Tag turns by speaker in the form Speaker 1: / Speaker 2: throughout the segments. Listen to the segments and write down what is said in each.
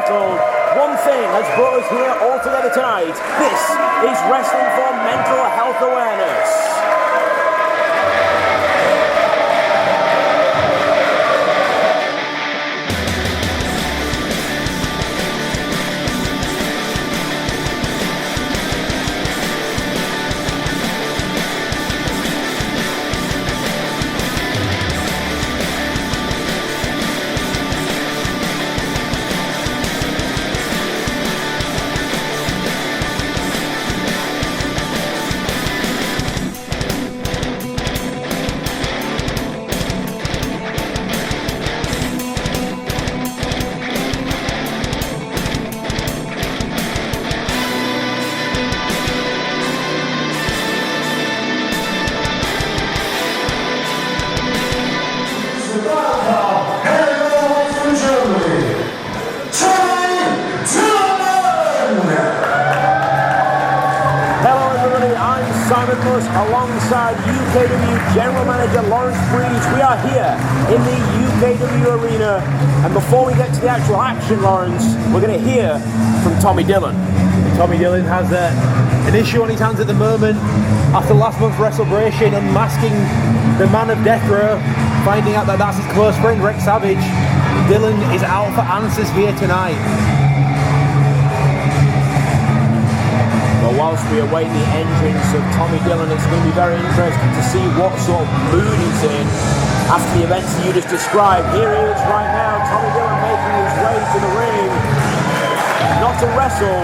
Speaker 1: settled. One thing has brought us here all together tonight. This is Wrestling for Mental Health Awareness. Alongside UKW General Manager Lawrence Breeze, we are here in the UKW Arena, and before we get to the actual action, Lawrence, we're going to hear from Tommy Dillon.
Speaker 2: Tommy Dillon has an issue on his hands at the moment after last month's WrestleBration, unmasking the man of Death Row, finding out that that's his close friend Rex Savage. Dillon is out for answers here tonight.
Speaker 1: Well, whilst we await the entrance of Tommy Dillon, it's going to be very interesting to see what sort of mood he's in after the events that you just described. Here he is right now, Tommy Dillon making his way to the ring, not to wrestle,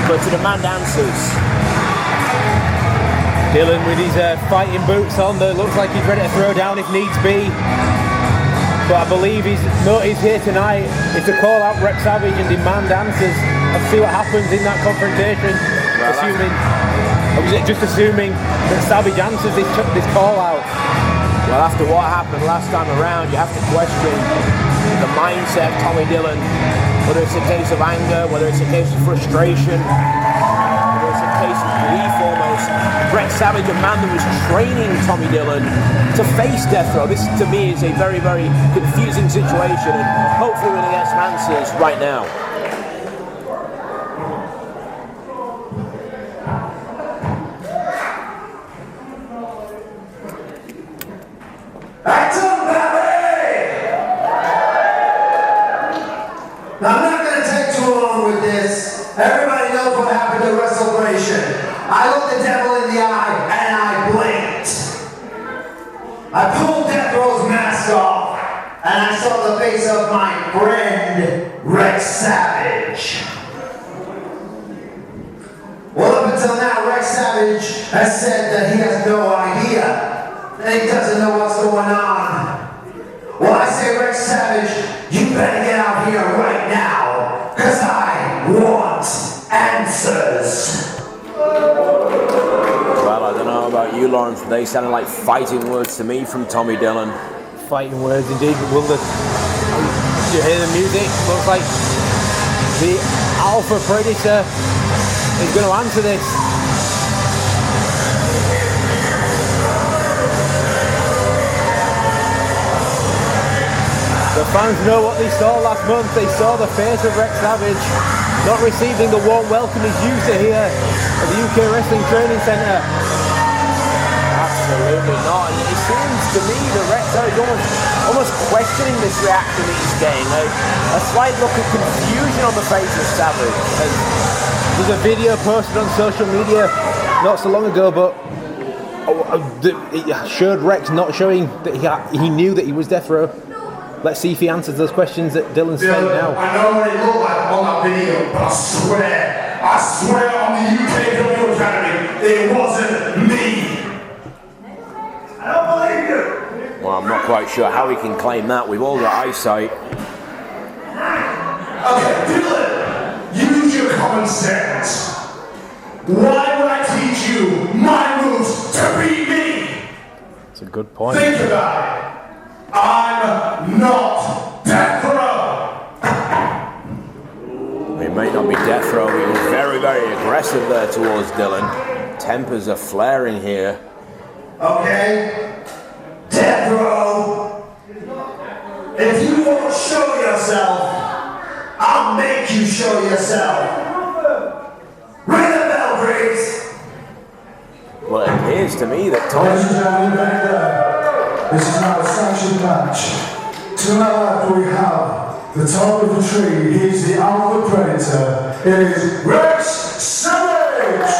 Speaker 1: but to demand answers.
Speaker 2: Dillon with his fighting boots on, that looks like he's ready to throw down if needs be. But I believe his motive here tonight is to call out Rex Savage and demand answers and see what happens in that confrontation. Assuming that Savage answers this call out.
Speaker 1: Well, after what happened last time around, you have to question the mindset of Tommy Dillon, whether it's a case of anger, whether it's a case of frustration, whether it's a case of belief almost. Rex Savage, a man that was training Tommy Dillon to face Death Row. This, to me, is a very, very confusing situation, and hopefully we're going to get some answers right now.
Speaker 3: Now, I'm not going to take too long with this. Everybody knows what happened to WrestleBration. I looked the devil in the eye and I blinked. I pulled Death Row's mask off and I saw the face of my friend, Rex Savage. Well, up until now, Rex Savage has said that he has no idea, that he doesn't know what's going on. Well, I say, Rex Savage, you better get out here right now, because I want answers.
Speaker 1: Well, I don't know about you, Lawrence, but they sounded like fighting words to me from Tommy Dillon.
Speaker 2: Fighting words indeed. Will you hear the music? Looks like the Alpha Predator is going to answer this. The fans know what they saw last month. They saw the face of Rex Savage not receiving the warm welcome he's used to here at the UK Wrestling Training Centre.
Speaker 1: Absolutely not. And it seems to me that Rex Savage almost questioning this reaction that he's getting. A slight look of confusion on the face of Savage.
Speaker 2: There's a video posted on social media not so long ago, but it showed Rex not showing that he knew that he was Death Row. Let's see if he answers those questions that Dillon's saying now.
Speaker 3: I know what it looked like on that video, but I swear on the UKW Academy, it wasn't me. I don't believe you.
Speaker 1: Well, I'm not quite sure how he can claim that. We've all got eyesight.
Speaker 3: Okay, Dillon, use your common sense. Why would I teach you my moves to beat me?
Speaker 2: That's a good point.
Speaker 3: Think about it. I'm not Death Row.
Speaker 1: It may not be Death Row, but he was very, very aggressive there towards Dillon. Tempers are flaring here.
Speaker 3: Okay, Death Row. If you won't show yourself, I'm make you show yourself. Ring the bell, Briggs.
Speaker 1: Well, it appears to me that Tommy...
Speaker 4: Ladies and gentlemen, this is now a sanctioned match. To our left we have the top of the tree. He's the alpha predator. It is Rex Savage.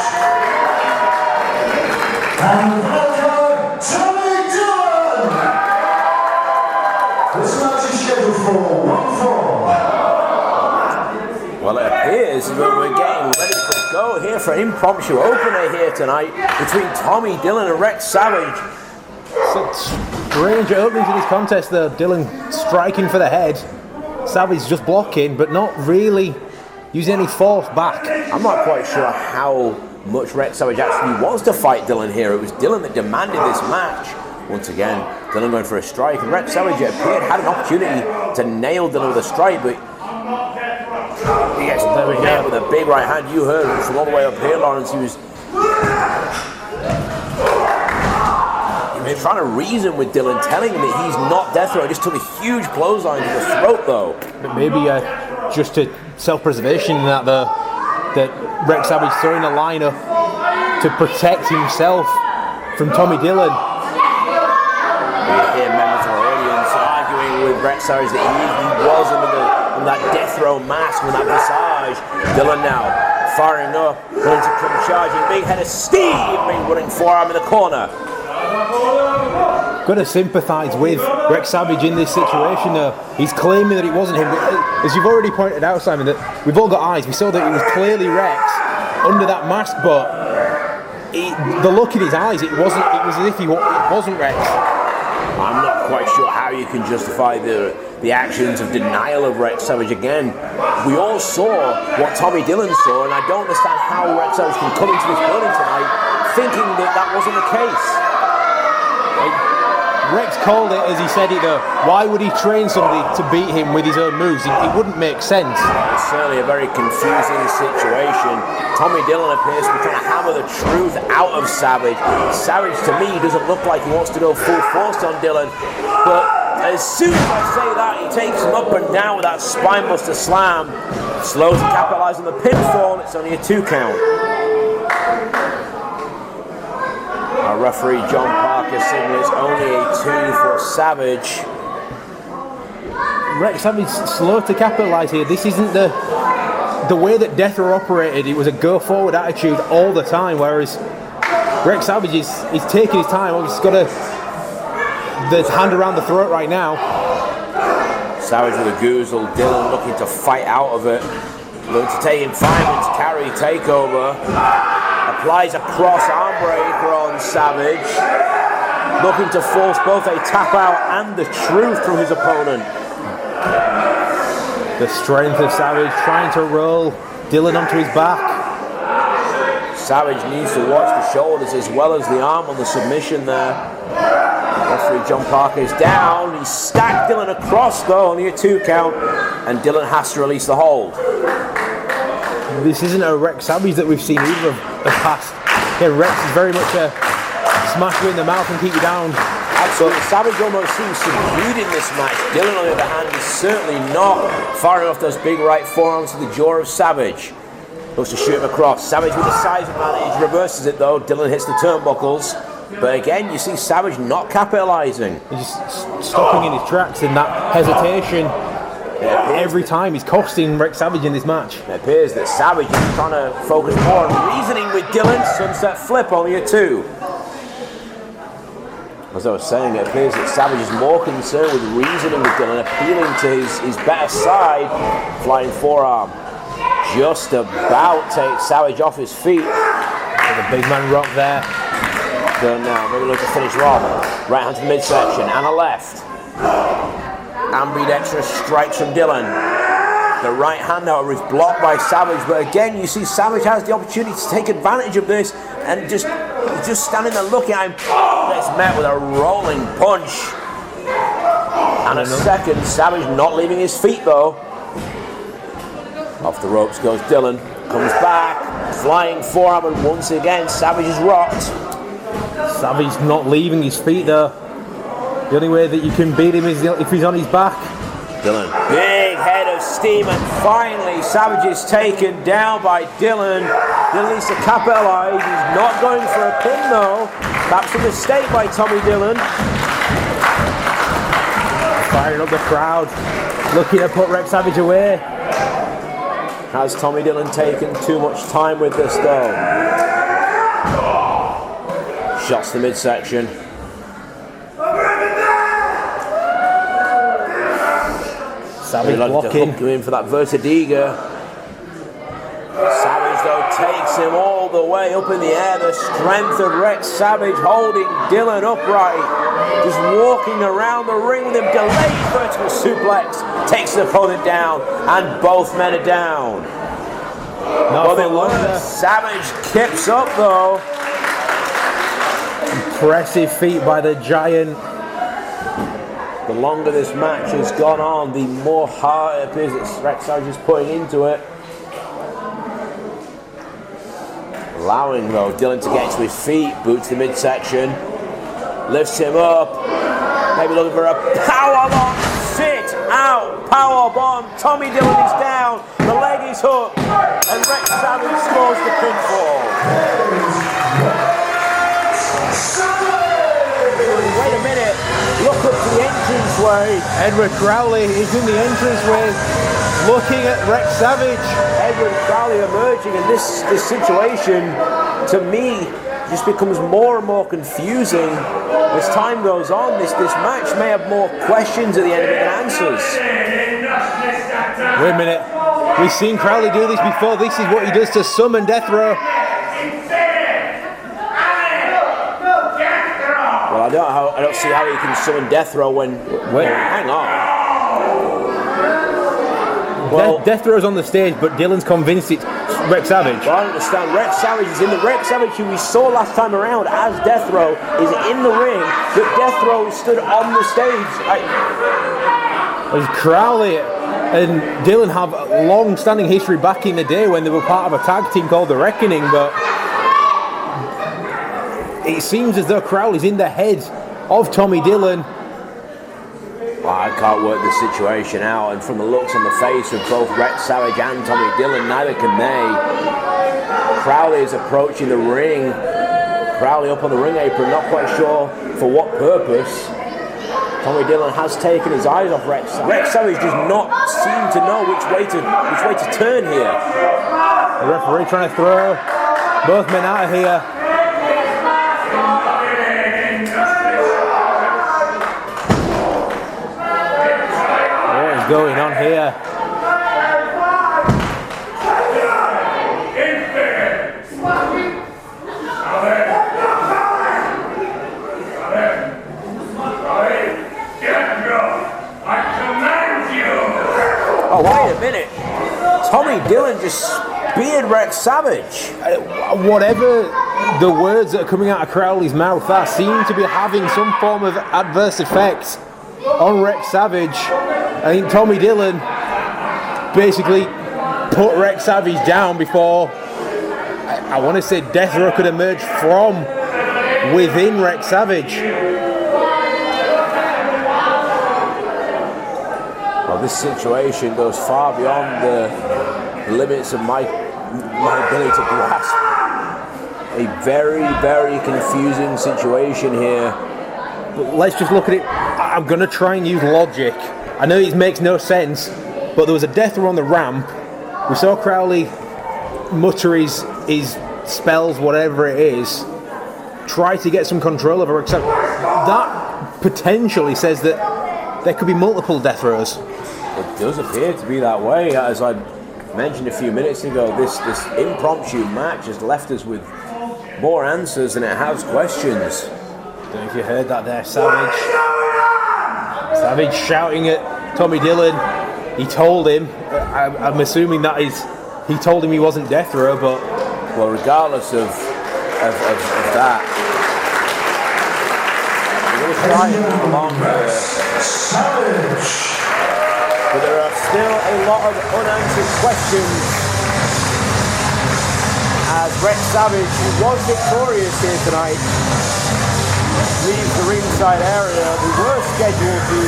Speaker 4: And welcome, Tommy Dillon. This match is scheduled for 1-4.
Speaker 1: Well, it appears that we're getting ready to go here for an impromptu opener here tonight between Tommy Dillon and Rex Savage.
Speaker 2: Such strange opening to this contest though. Dillon striking for the head. Savage just blocking, but not really using any force back.
Speaker 1: I'm not quite sure how much Rex Savage actually wants to fight Dillon here. It was Dillon that demanded this match. Once again, Dillon going for a strike, and Rex Savage, it appeared, had an opportunity to nail Dillon with a strike, but yes, there we go, with a big right hand. You heard him from all the way up here, Lawrence. He was trying to reason with Dillon, telling him that he's not death row. He just took a huge clothesline to the throat, though.
Speaker 2: But maybe just to self-preservation that Rex Savage throwing a line up to protect himself from Tommy Dillon.
Speaker 1: We hear members of the audience arguing with Rex Savage that he was under that death row mask, with that visage. Dillon now firing up, going to come charging, big head of steam, running forearm in the corner.
Speaker 2: Got to sympathise with Rex Savage in this situation though. He's claiming that it wasn't him, but as you've already pointed out, Simon, that we've all got eyes. We saw that it was clearly Rex under that mask, but the look in his eyes, it was as if it wasn't Rex.
Speaker 1: I'm not quite sure how you can justify the actions of denial of Rex Savage again. We all saw what Tommy Dillon saw, and I don't understand how Rex Savage can come into this building tonight thinking that wasn't the case.
Speaker 2: Rex called it as he said it though. Why would he train somebody to beat him with his own moves? It wouldn't make sense.
Speaker 1: It's certainly a very confusing situation. Tommy Dillon appears to be trying to hammer the truth out of Savage. Savage, to me, doesn't look like he wants to go full force on Dillon, but as soon as I say that, he takes him up and down with that spinebuster slam. Slow to capitalise on the pinfall, it's only a 2 count. Our referee John Parker signals only a 2 for Savage.
Speaker 2: Rex Savage slow to capitalise here. This isn't the way that Death Row operated. It was a go forward attitude all the time, whereas Rex Savage is taking his time. He's got the hand around the throat right now.
Speaker 1: Savage with a goozle, Dillon looking to fight out of it. Looking to take him fireman's carry takeover. Applies a cross arm breaker on Savage. Looking to force both a tap out and the truth from his opponent.
Speaker 2: The strength of Savage trying to roll Dillon onto his back.
Speaker 1: Savage needs to watch the shoulders as well as the arm on the submission there. Referee John Parker is down. He stacked Dillon across though, only a 2 count, and Dillon has to release the hold.
Speaker 2: This isn't a Rex Savage that we've seen either of the past. Yeah, Rex is very much a smash you in the mouth and keep you down.
Speaker 1: Absolutely. Savage almost seems subdued in this match. Dillon, on the other hand, is certainly not firing off those big right forearms to the jaw of Savage. Looks to shoot him across. Savage with the size advantage reverses it though. Dillon hits the turnbuckles. But again, you see Savage not capitalising.
Speaker 2: He's just stopping in his tracks in that hesitation. Every time he's costing Rex Savage in this match.
Speaker 1: It appears that Savage is trying to focus more on reasoning with Dillon. Sunset flip, only a 2. As I was saying, it appears that Savage is more concerned with reasoning with Dillon, appealing to his better side. Flying forearm. Just about takes Savage off his feet.
Speaker 2: With a big man rock there.
Speaker 1: Dillon now, maybe look to finish off. Right hand to the midsection and a left. Ambidextrous strikes from Dillon. The right hand, however, is blocked by Savage, but again, you see Savage has the opportunity to take advantage of this and just standing there looking at him. Gets met with a rolling punch. And a second, Savage not leaving his feet though. Off the ropes goes Dillon. Comes back, flying forearm, and once again, Savage is rocked.
Speaker 2: Savage not leaving his feet though. The only way that you can beat him is if he's on his back.
Speaker 1: Dillon, big head of of steam, and finally Savage is taken down by Dillon. Dillon needs to capitalise. He's not going for a pin though. That's a mistake by Tommy Dillon.
Speaker 2: Firing up the crowd, looking to put Rex Savage away.
Speaker 1: Has Tommy Dillon taken too much time with this though? Shots to the midsection.
Speaker 2: Savage blocking.
Speaker 1: To hook him in for that Vertidiga. Savage though takes him all the way up in the air. The strength of Rex Savage holding Dillon upright. Just walking around the ring with him. Delayed vertical suplex. Takes the opponent down. And both men are down. Savage kicks up though.
Speaker 2: Impressive feat by the Giant.
Speaker 1: The longer this match has gone on, the more heart it appears that Rex Savage is putting into it. Allowing though Dillon to get to his feet, boot to the midsection, lifts him up, maybe looking for a powerbomb, sit out, powerbomb, Tommy Dillon is down, the leg is hooked, and Rex Savage scores the pinfall. Wait a minute, look up the entranceway.
Speaker 2: Edward Crowley is in the entranceway looking at Rex Savage.
Speaker 1: Edward Crowley emerging, and this situation to me just becomes more and more confusing as time goes on. This match may have more questions at the end of it than answers.
Speaker 2: Wait a minute, we've seen Crowley do this before. This is what he does to summon Death Row.
Speaker 1: Well, I don't see how he can summon Death Row when... Wait, hang on.
Speaker 2: Well, Death Row's on the stage, but Dillon's convinced it's Rex Savage.
Speaker 1: Well, I understand. Rex Savage is in the... Rex Savage, who we saw last time around as Death Row, is in the ring, but Death Row stood on the stage.
Speaker 2: As Crowley and Dillon have a long-standing history back in the day when they were part of a tag team called The Reckoning, but it seems as though Crowley's in the head of Tommy Dillon.
Speaker 1: Well, I can't work this situation out, and from the looks on the face of both Rex Savage and Tommy Dillon, neither can they. Crowley is approaching the ring. Crowley up on the ring apron, not quite sure for what purpose. Tommy Dillon has taken his eyes off Rex Savage. Rex Savage does not seem to know which way to turn here.
Speaker 2: The referee trying to throw both men out of here. What is going on here?
Speaker 1: Oh, wait a minute. Tommy Dillon just speared Rex Savage.
Speaker 2: Whatever the words that are coming out of Crowley's mouth that seem to be having some form of adverse effect on Rex Savage. I think Tommy Dillon basically put Rex Savage down before I want to say Death Row could emerge from within Rex Savage.
Speaker 1: Well, this situation goes far beyond the limits of my ability to grasp. A very, very confusing situation here.
Speaker 2: But let's just look at it. I'm going to try and use logic. I know it makes no sense, but there was a Death Row on the ramp. We saw Crowley mutter his spells, whatever it is, try to get some control over Rex Savage. That potentially says that there could be multiple Death Rows.
Speaker 1: It does appear to be that way. As I mentioned a few minutes ago, this impromptu match has left us with more answers than it has questions.
Speaker 2: Don't know if you heard that there, Savage. Savage shouting at Tommy Dillon. He told him, I'm assuming that is, he told him he wasn't Death Row, but...
Speaker 1: Well, regardless of that, we're going to try and come along here. But there are still a lot of unanswered questions as Rex Savage, who was victorious here tonight, leaves the ringside area. We were scheduled to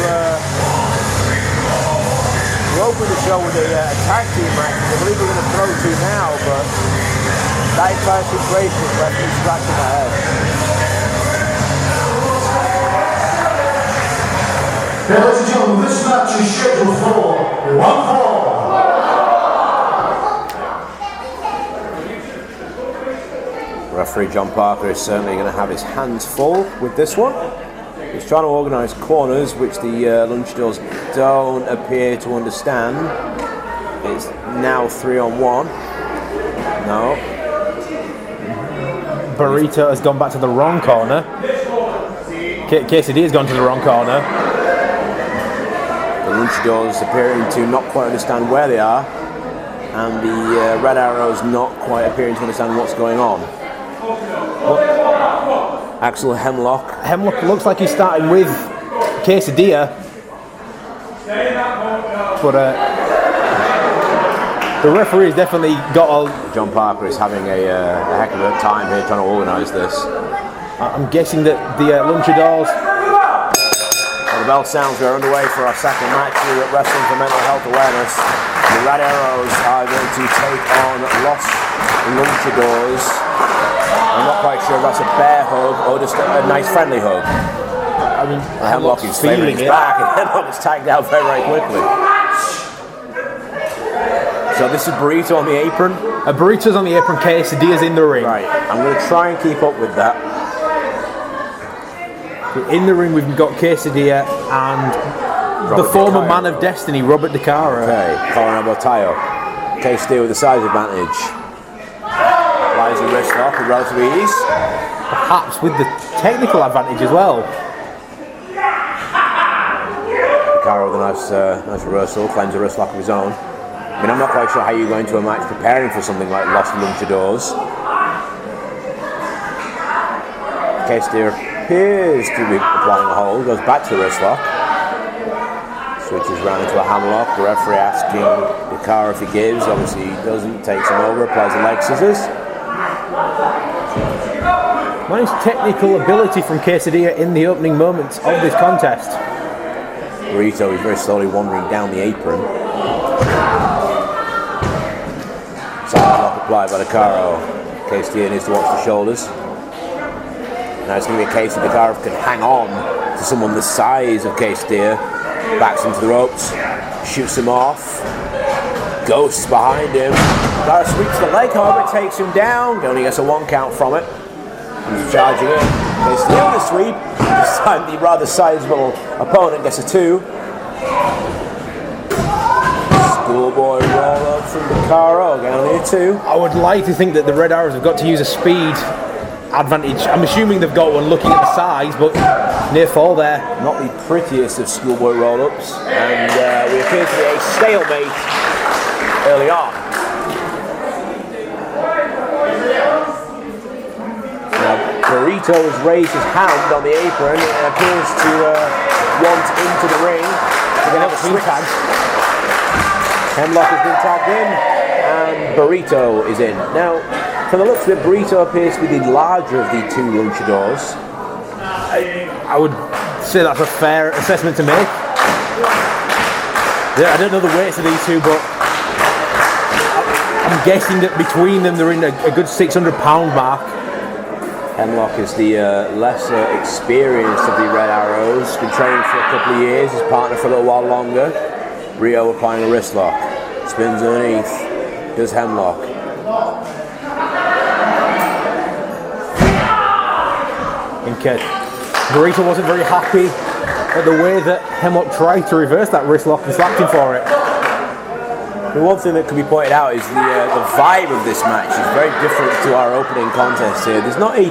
Speaker 1: open the show with a tag team match. I believe we're going to throw to now, but that entire situation left me scratching my head.
Speaker 4: Now, ladies and gentlemen, this match is scheduled for one fall.
Speaker 1: Referee John Parker is certainly going to have his hands full with this one. He's trying to organise corners, which the Lunchadors don't appear to understand. It's now 3-on-1. No.
Speaker 2: Burrito has gone back to the wrong corner. KCD has gone to the wrong corner.
Speaker 1: The Lunchadors appearing to not quite understand where they are, and the Red Arrows not quite appearing to understand what's going on. Axel Hemlock.
Speaker 2: Hemlock looks like he's starting with Quesadilla, but the referee's definitely got a...
Speaker 1: John Parker is having a heck of a time here trying to organise this.
Speaker 2: I'm guessing that the Lunchadors...
Speaker 1: Well, the bell sounds. We're underway for our second match here at Wrestling for Mental Health Awareness. The Red Arrows are going to take on Los Lunchadors. I'm not quite sure if that's a bear hug or just a nice friendly hug.
Speaker 2: I mean,
Speaker 1: Hemlock is feeling his back, and Hemlock is tagged out very, very quickly. So this is Burrito on the apron.
Speaker 2: Burrito's on the apron, Quesadilla's in the ring.
Speaker 1: Right, I'm going to try and keep up with that.
Speaker 2: In the ring, we've got Quesadilla and the former Man of Destiny, Robert DeCaro.
Speaker 1: Okay, Colin Abotayo. Quesadilla with the size advantage. Lies the wrist lock with relative ease.
Speaker 2: Perhaps with the technical advantage as well.
Speaker 1: DeCaro with a nice reversal, claims a wrist lock of his own. I mean, I'm not quite sure how you go into a match preparing for something like Los Lunchadors. Quesadilla appears to be applying a hold, goes back to the wrist lock. Switches round into a hammerlock. The referee asking DeCaro if he gives. Obviously he doesn't, takes him over, applies the leg scissors.
Speaker 2: Nice technical ability from Quesadilla in the opening moments of this contest.
Speaker 1: Burrito is very slowly wandering down the apron. Side lock applied by DeCaro. Quesadilla needs to watch the shoulders. Now it's going to be a case of DeCaro can hang on to someone the size of Quesadilla. Backs into the ropes, shoots him off. Ghosts behind him. DeCaro sweeps the leg, however, takes him down. Only gets a 1 count from it. He's charging in. Quesadilla with the sweep. This time the rather sizable opponent gets a 2. Schoolboy roll up from DeCaro, again only a 2.
Speaker 2: I would like to think that the Red Arrows have got to use a speed advantage. I'm assuming they've got one looking at the size, but near fall there.
Speaker 1: Not the prettiest of schoolboy roll-ups, and we appear to be a stalemate early on. Now, Burrito has raised his hand on the apron and appears to want into the ring. We're going to have a switch tag. Hemlock has been tagged in, and Burrito is in. Now, from the looks of it, Burrito appears to be the larger of the two Lunchadors.
Speaker 2: I would say that's a fair assessment to make. Yeah, I don't know the weights of these two, but I'm guessing that between them they're in a good 600-pound mark.
Speaker 1: Hemlock is the lesser experienced of the Red Arrows. Been training for a couple of years, his partner for a little while longer. Burrito applying a wrist lock. Spins underneath. Does Hemlock.
Speaker 2: Burrito wasn't very happy at the way that Hemlock tried to reverse that wrist lock and slapped him for it.
Speaker 1: The one thing that can be pointed out is the vibe of this match is very different to our opening contest here. There's not a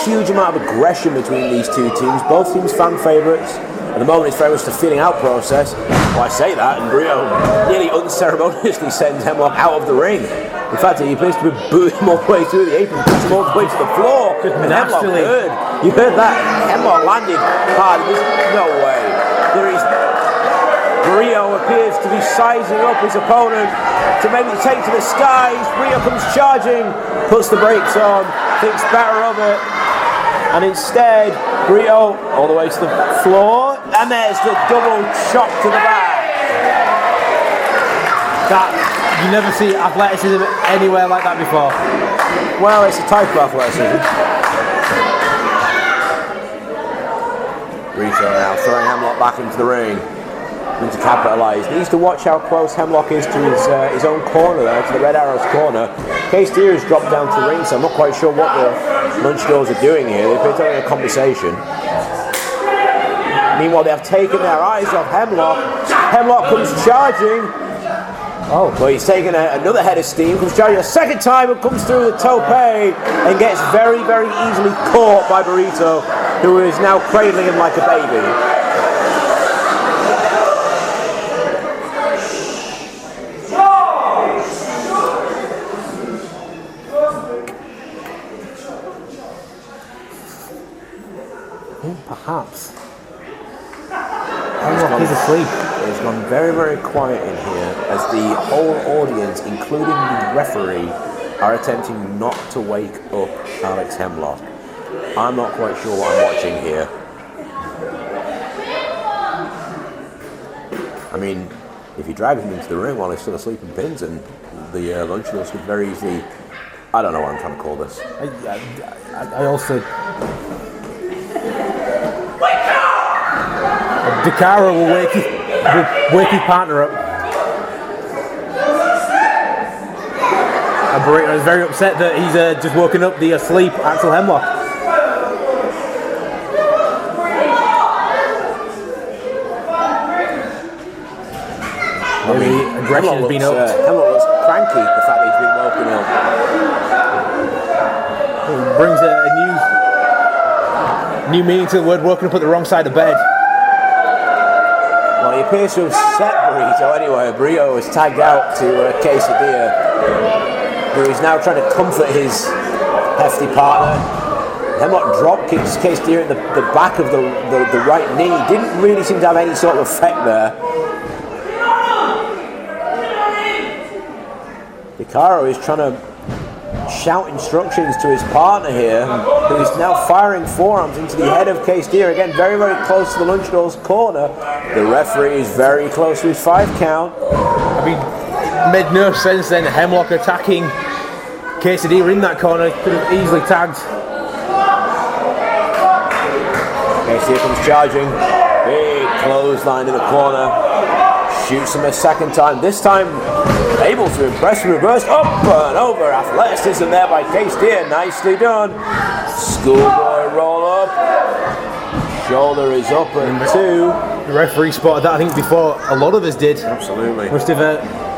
Speaker 1: huge amount of aggression between these two teams. Both teams fan favourites. At the moment, it's very much the feeling out process. Well, I say that, and Burrito nearly unceremoniously sends Hemlock out of the ring. In fact, he appears to be booing him all the way through the apron, puts him all the way to the floor. And Hemlock you heard that? Hemlock landed hard. There's no way. Burrito appears to be sizing up his opponent to maybe take to the skies. Burrito comes charging, puts the brakes on, thinks better of it. And instead, Burrito all the way to the floor, and there's the double chop to the back.
Speaker 2: That you never see athleticism anywhere like that before.
Speaker 1: Well, it's a type of athleticism. Brito now throwing Hemlock back into the ring. To capitalise. Needs to watch how close Hemlock is to his own corner there, to the Red Arrow's corner. Case Deer has dropped down to the ring, so I'm not quite sure what the Lunchadors are doing here. They've been having a conversation. Meanwhile, they have taken their eyes off Hemlock. Hemlock comes charging. Oh, well, he's taken another head of steam, comes charging a second time and comes through the tope and gets very, very easily caught by Burrito, who is now cradling him like a baby.
Speaker 2: Perhaps. He's asleep.
Speaker 1: It's gone very, very quiet in here as the whole audience, including the referee, are attempting not to wake up Alex Hemlock. I'm not quite sure what I'm watching here. I mean, if you drag him into the ring while he's still asleep in pins, and the Lunchadors could very easily... I don't know what I'm trying to call this.
Speaker 2: I also... DeCaro will wake his partner up. And Burrito is very upset that he's just woken up the asleep Axel Hemlock. Maybe aggression has been up.
Speaker 1: Hemlock looks cranky, the fact that he's been woken up.
Speaker 2: It brings a new meaning to the word woken up at the wrong side of bed.
Speaker 1: Well, he appears to have set Burrito anyway. Burrito was tagged out to Quesadilla, who is now trying to comfort his hefty partner. Hemlock drop kicks Quesadilla in the back of the right knee. Didn't really seem to have any sort of effect there. DeCaro is trying to shout instructions to his partner here, who is now firing forearms into the head of Case Deer. Again, very, very close to the Lunchadors' corner. The referee is very close to his 5 count.
Speaker 2: I mean, it made no sense then. Hemlock attacking Quesadilla in that corner. Could have easily tagged.
Speaker 1: Quesadilla comes charging. Big clothesline in the corner. Shoots him a second time. This time, able to impress, reverse up and over. Athleticism there by Case Deer. Nicely done. Schoolboy roll up. Shoulder is up and 2.
Speaker 2: The referee spotted that, I think, before a lot of us did.
Speaker 1: Absolutely.
Speaker 2: Must have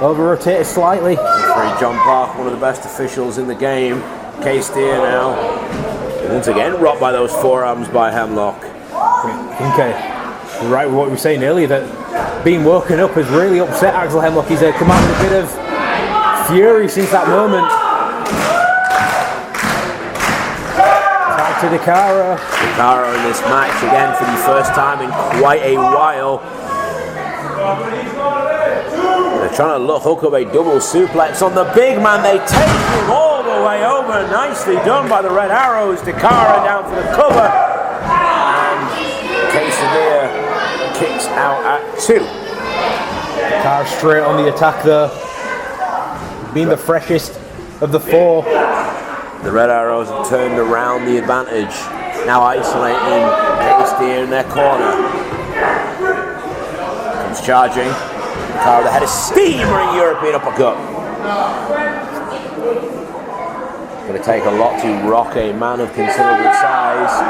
Speaker 2: over-rotated slightly.
Speaker 1: Referee John Park, one of the best officials in the game. Case Deer now. Once again, rocked by those forearms by Hemlock.
Speaker 2: Okay. Right with what we were saying earlier, that being woken up has really upset Axel Hemlock. He's commanded a bit of fury since that moment. Back to DeCaro.
Speaker 1: DeCaro in this match again for the first time in quite a while. They're trying to hook up a double suplex on the big man. They take him all the way over. Nicely done by the Red Arrows. DeCaro down for the cover. And Quesadilla kicks out at 2.
Speaker 2: Car straight on the attack there. Being the freshest of the 4.
Speaker 1: The Red Arrows have turned around the advantage. Now isolating Quesadilla in their corner. Comes charging. Car with the head of steamering European uppercut. Going to take a lot to rock a man of considerable size.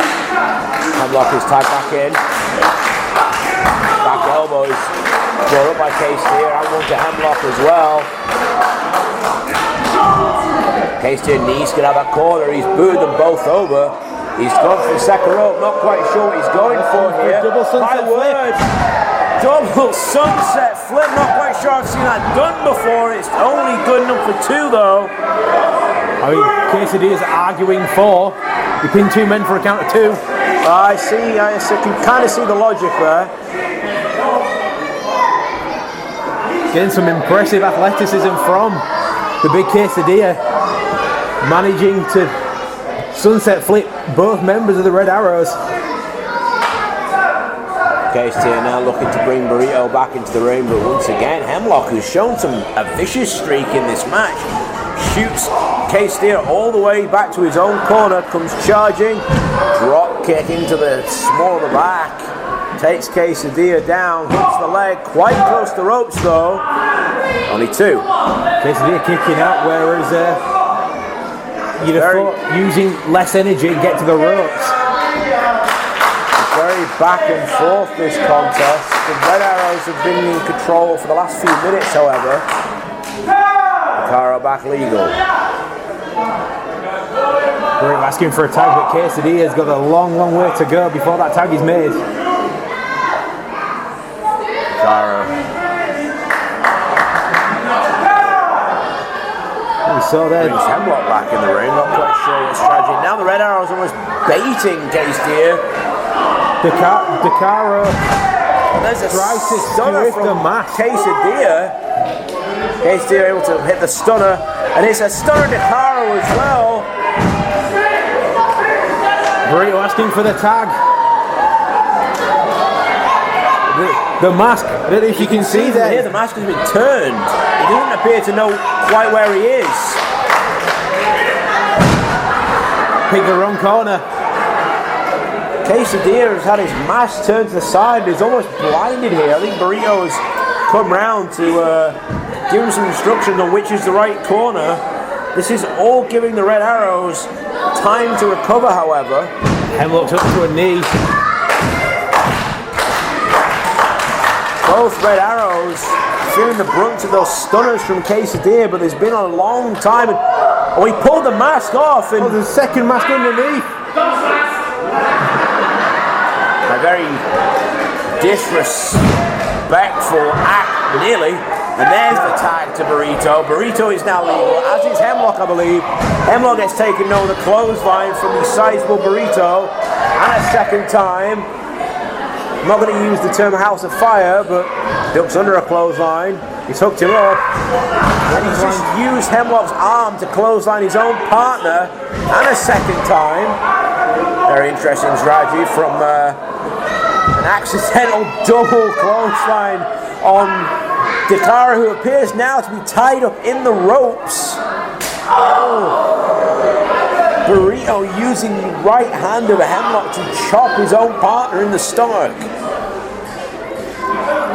Speaker 1: Hemlock is tagged back in. Back elbows brought up by Case Deer, and one to Hemlock as well. Case Deer needs to get out of that corner. He's booed them both over. He's gone for the second rope. Not quite sure what he's going for here. My word! Double sunset flip. Not quite sure I've seen that done before. It's only good enough for 2 though.
Speaker 2: I mean, Quesadilla's arguing for the pin 2 men for a count of 2.
Speaker 1: I see. I can kind of see the logic there.
Speaker 2: Getting some impressive athleticism from the big Quesadilla, managing to sunset flip both members of the Red Arrows.
Speaker 1: Casey now looking to bring Burrito back into the ring, but once again, Hemlock, who's shown a vicious streak in this match, shoots Casey all the way back to his own corner, comes charging, drop kick into the small of the back, takes Quesadilla down, hits the leg, quite close to the ropes though, only 2.
Speaker 2: Quesadilla kicking out, whereas you'd have thought using less energy and get to the ropes.
Speaker 1: Very back and forth this contest. The Red Arrows have been in control for the last few minutes, however. Cara back legal.
Speaker 2: We're asking for a tag, but Quesadilla's got a long, long way to go before that tag is made.
Speaker 1: Cara.
Speaker 2: We saw that.
Speaker 1: Brings Hemlock back in the ring, not quite sure what strategy. Now the Red Arrows almost baiting Quesadilla.
Speaker 2: Dakara
Speaker 1: There's a
Speaker 2: tries to
Speaker 1: stunner
Speaker 2: skew the
Speaker 1: from
Speaker 2: mat.
Speaker 1: Quesadilla. Quesadilla able to hit the stunner, and it's a stunner Dakara as well.
Speaker 2: Burrito asking for the tag. The mask, I don't know if you can see that.
Speaker 1: Here the mask has been turned. He doesn't appear to know quite where he is.
Speaker 2: Pick the wrong corner.
Speaker 1: Quesadilla has had his mask turned to the side. He's almost blinded here. I think Burrito has come round to give him some instructions on which is the right corner. This is all giving the Red Arrows time to recover, however.
Speaker 2: Hemlock's up to a knee.
Speaker 1: Both Red Arrows feeling the brunt of those stunners from Quesadilla, but there's been a long time. Oh, he pulled the mask off, and
Speaker 2: there's a second mask underneath.
Speaker 1: A very disrespectful act, nearly. And there's the tag to Burrito. Burrito is now legal, as is Hemlock, I believe. Hemlock gets taken over the clothesline from the sizable Burrito, and a second time. I'm not going to use the term House of Fire, but ducks under a clothesline. He's hooked him up. And he's just used Hemlock's arm to clothesline his own partner, and a second time. Very interesting strategy from an accidental double clothesline on Dakara, who appears now to be tied up in the ropes. Oh. Burrito using the right hand of a Hemlock to chop his own partner in the stomach.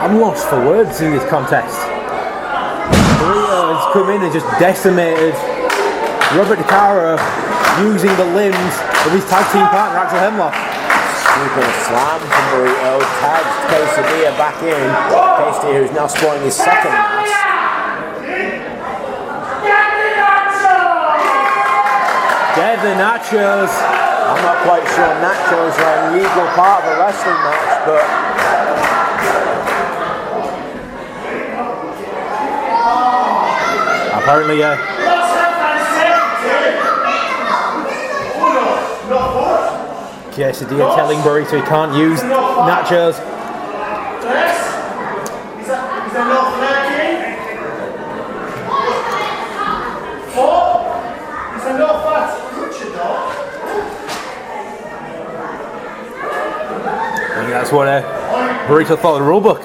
Speaker 2: I'm lost for words in this contest. Burrito has come in and just decimated Robert Dakara using the limbs of his tag team partner, Axel Hemlock.
Speaker 1: Sweeping a slam from Burrito, tags Quesadilla back in. Quesadilla, who's now spoiling his second mask.
Speaker 2: Get the nachos.
Speaker 1: I'm not quite sure nachos are a legal part of a wrestling match, but
Speaker 2: apparently, Quesadilla telling Burrito he can't use nachos. And that's what Burrito thought of the rule book.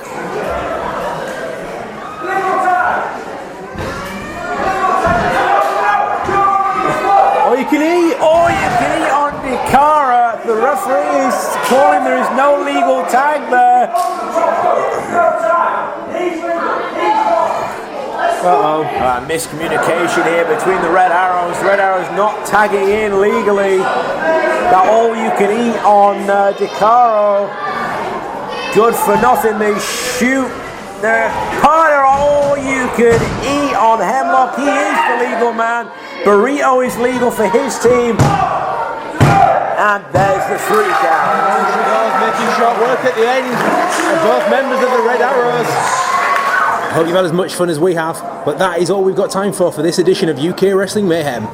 Speaker 1: all you can eat on Dakara. The referee is calling there is no legal tag there. Miscommunication here between the Red Arrows. Red Arrows not tagging in legally. That all you can eat on Dakara. Good for nothing. They shoot their partner all you can eat on Hemlock. He is the legal man. Burrito is legal for his team. And there's the 3 count.
Speaker 2: Making short work at the end of both members of the Red Arrows. Hope you've had as much fun as we have, but that is all we've got time for this edition of UK Wrestling Mayhem.